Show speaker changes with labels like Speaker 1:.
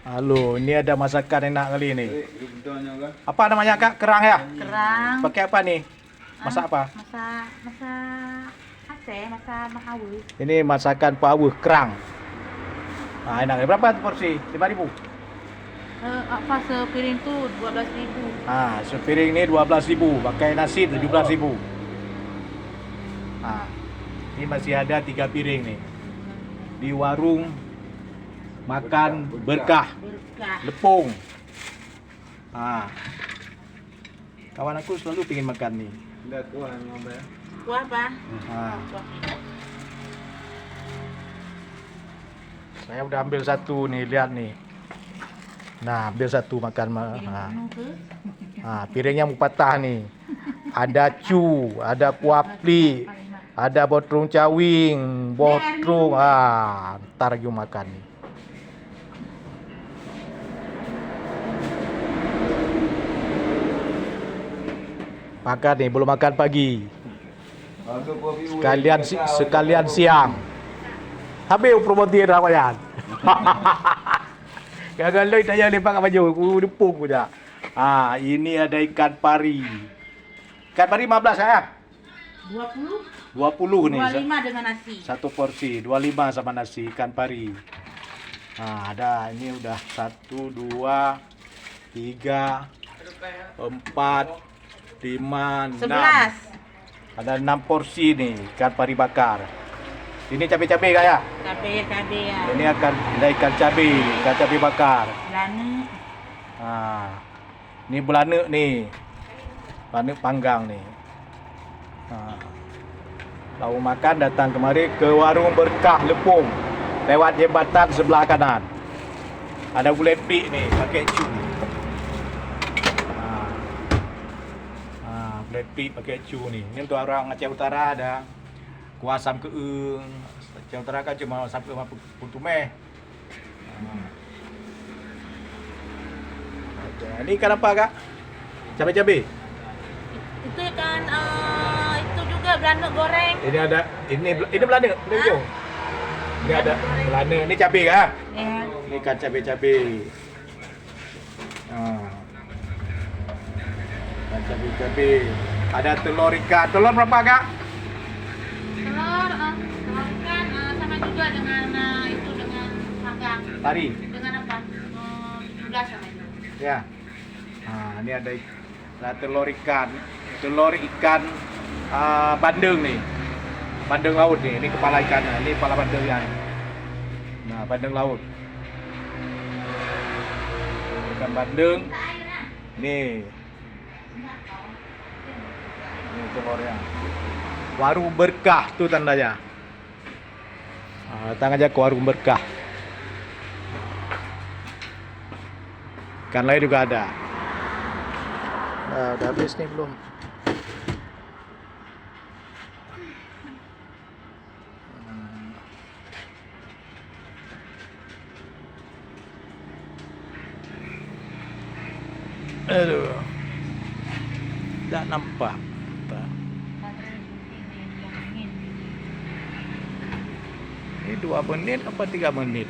Speaker 1: Halo, ini ada masakan enak kali ini. Apa namanya Kak? Kerang ya?
Speaker 2: Kerang.
Speaker 1: Pakai apa nih? Masak apa?
Speaker 2: Masak Aceh, masak Makawi.
Speaker 1: Ini masakan Pak Awu, kerang. Nah, enak. Berapa porsi? 5.000.
Speaker 2: Apa sepiring tuh 12.000.
Speaker 1: Nah, sepiring ini 12.000, pakai nasi 17.000. Nah, ini masih ada 3 piring nih. Di warung makan berkah
Speaker 2: Berkah.
Speaker 1: Lepung. Ah. Kawan aku selalu pengen makan nih.
Speaker 2: Kuah apa?
Speaker 1: Ah.
Speaker 2: Kuah.
Speaker 1: Saya udah ambil satu nih, lihat nih. Nah, ambil satu makan.
Speaker 2: Piring penuh ke?
Speaker 1: Piringnya mau patah nih. Ada cu, ada kuapli, ada botrung cawing, botrung. Ntar lagi makan nih. Makan nih, belum makan pagi. Sekalian siang. Habis promosi ramayan. Gagal loy tanya lepak baju, depung punya. Ini ada ikan pari. Ikan pari 15 ya?
Speaker 2: 20.
Speaker 1: 20 nih.
Speaker 2: 25 dengan nasi.
Speaker 1: Satu porsi, 25 sama nasi ikan pari. Ada ini udah 1 2 3 4 5 6.
Speaker 2: 11.
Speaker 1: Ada 6 porsi nih ikan pari bakar. Ini cabai-cabai kak ya?
Speaker 2: Cabai ya.
Speaker 1: Ini akan ada ikan cabai bakar.
Speaker 2: Belana.
Speaker 1: Ini belana nih. Belana panggang nih. Kalau makan datang kemari ke warung Berkah Lepung. Lewat jembatan sebelah kanan. Ada gulai pik nih pakai cu. Gulai pik pakai cu nih. Ini untuk orang Aceh Utara ada kuah asam keung. Aceh Utara kan cuma sampai sama putu meh. Ini ikan apa kak? Cabai-cabai?
Speaker 2: Itu ikan itu juga belana goreng.
Speaker 1: Ini belana, hijau. Ini ada belana, ini cabai kak?
Speaker 2: Ya.
Speaker 1: Ini ikan cabai-cabai. Ikan cabai-cabai. Ada telur ikan. Telur berapa kak?
Speaker 2: Telur ikan sama juga dengan itu dengan panggang.
Speaker 1: Tari.
Speaker 2: Dengan apa? 17 sama itu.
Speaker 1: Ya. Ini ada telur ikan. Telur ikan bandeng nih. Bandeng laut nih. Ini kepala ikannya. Ini kepala bandengnya. Nah, bandeng laut. Ikan bandeng. Nih. Ini telurnya. Warung Berkah tuh tandanya. Datang aja ke warung Berkah. Ikan lain juga ada. Udah habis nih belum? Aduh. Tidak nampak. Ini 2 menit apa 3 menit?